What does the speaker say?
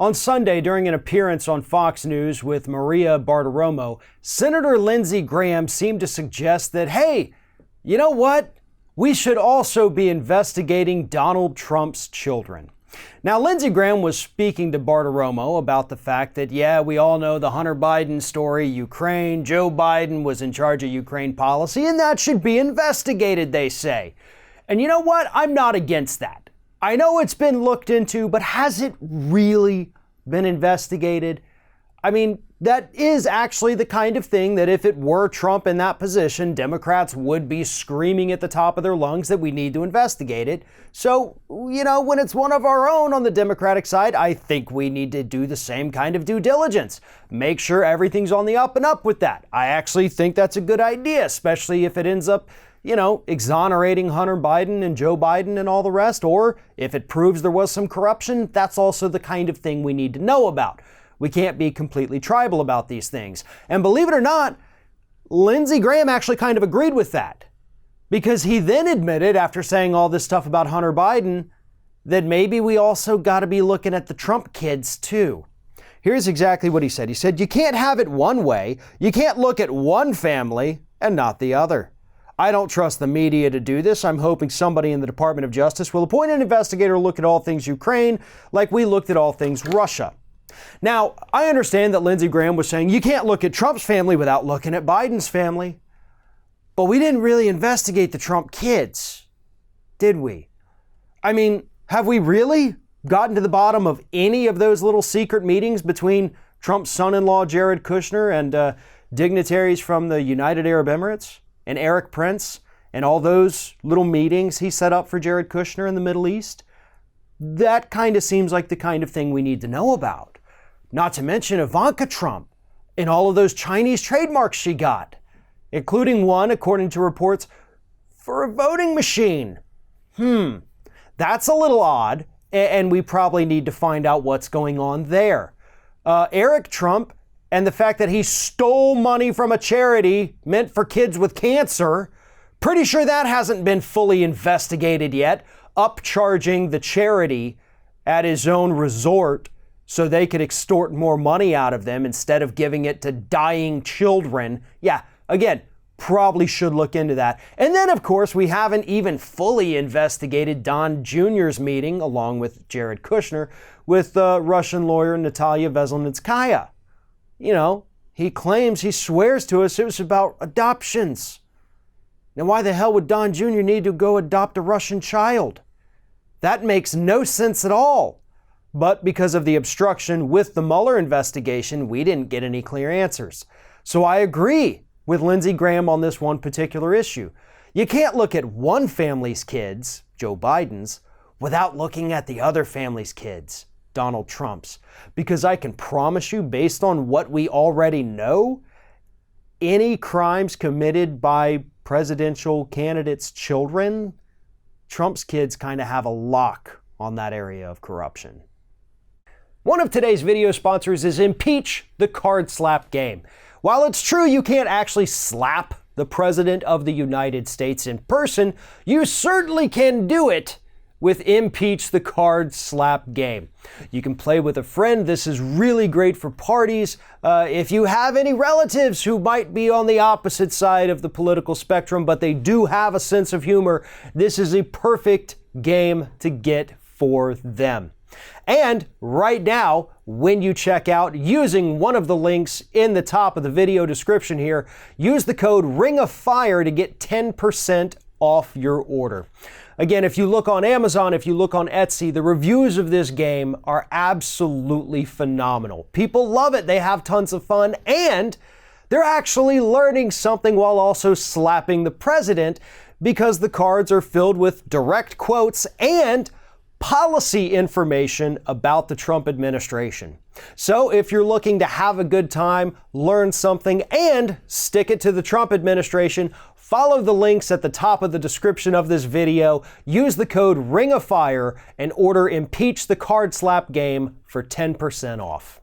On Sunday, during an appearance on Fox News with Maria Bartiromo, Senator Lindsey Graham seemed to suggest that, hey, you know what? We should also be investigating Donald Trump's children. Now, Lindsey Graham was speaking to Bartiromo about the fact that, yeah, we all know the Hunter Biden story, Ukraine, Joe Biden was in charge of Ukraine policy, and that should be investigated, they say. And you know what? I'm not against that. I know it's been looked into, but has it really been investigated? I mean, that is actually the kind of thing that if it were Trump in that position, Democrats would be screaming at the top of their lungs that we need to investigate it. So, you know, when it's one of our own on the Democratic side, I think we need to do the same kind of due diligence. Make sure everything's on the up and up with that. I actually think that's a good idea, especially if it ends up, you know, exonerating Hunter Biden and Joe Biden and all the rest, or if it proves there was some corruption, that's also the kind of thing we need to know about. We can't be completely tribal about these things. And believe it or not, Lindsey Graham actually kind of agreed with that, because he then admitted, after saying all this stuff about Hunter Biden, that maybe we also got to be looking at the Trump kids too. Here's exactly what he said. He said, you can't have it one way. You can't look at one family and not the other. I don't trust the media to do this. I'm hoping somebody in the Department of Justice will appoint an investigator to look at all things Ukraine like we looked at all things Russia. Now, I understand that Lindsey Graham was saying you can't look at Trump's family without looking at Biden's family. But we didn't really investigate the Trump kids, did we? I mean, have we really gotten to the bottom of any of those little secret meetings between Trump's son-in-law, Jared Kushner, and dignitaries from the United Arab Emirates and Erik Prince and all those little meetings he set up for Jared Kushner in the Middle East? That kind of seems like the kind of thing we need to know about. Not to mention Ivanka Trump and all of those Chinese trademarks she got, including one, according to reports, for a voting machine. That's a little odd, and we probably need to find out what's going on there. Eric Trump and the fact that he stole money from a charity meant for kids with cancer, pretty sure that hasn't been fully investigated yet, upcharging the charity at his own resort so they could extort more money out of them instead of giving it to dying children. Yeah, again, probably should look into that. And then, of course, we haven't even fully investigated Don Jr.'s meeting, along with Jared Kushner, with Russian lawyer Natalia Veselnitskaya. You know, he swears to us it was about adoptions. Now, why the hell would Don Jr. need to go adopt a Russian child? That makes no sense at all. But because of the obstruction with the Mueller investigation, we didn't get any clear answers. So I agree with Lindsey Graham on this one particular issue. You can't look at one family's kids, Joe Biden's, without looking at the other family's kids, Donald Trump's. Because I can promise you, based on what we already know, any crimes committed by presidential candidates' children, Trump's kids kind of have a lock on that area of corruption. One of today's video sponsors is Impeach the Card Slap Game. While it's true you can't actually slap the President of the United States in person, you certainly can do it with Impeach the Card Slap Game. You can play with a friend. This is really great for parties. If you have any relatives who might be on the opposite side of the political spectrum, but they do have a sense of humor, this is a perfect game to get for them. And right now, when you check out using one of the links in the top of the video description here, use the code RINGOFFIRE to get 10% off your order. Again, if you look on Amazon, if you look on Etsy, the reviews of this game are absolutely phenomenal. People love it. They have tons of fun, and they're actually learning something while also slapping the president, because the cards are filled with direct quotes and policy information about the Trump administration. So if you're looking to have a good time, learn something, and stick it to the Trump administration, follow the links at the top of the description of this video, use the code RINGOFFIRE, and order Impeach the Card Slap Game for 10% off.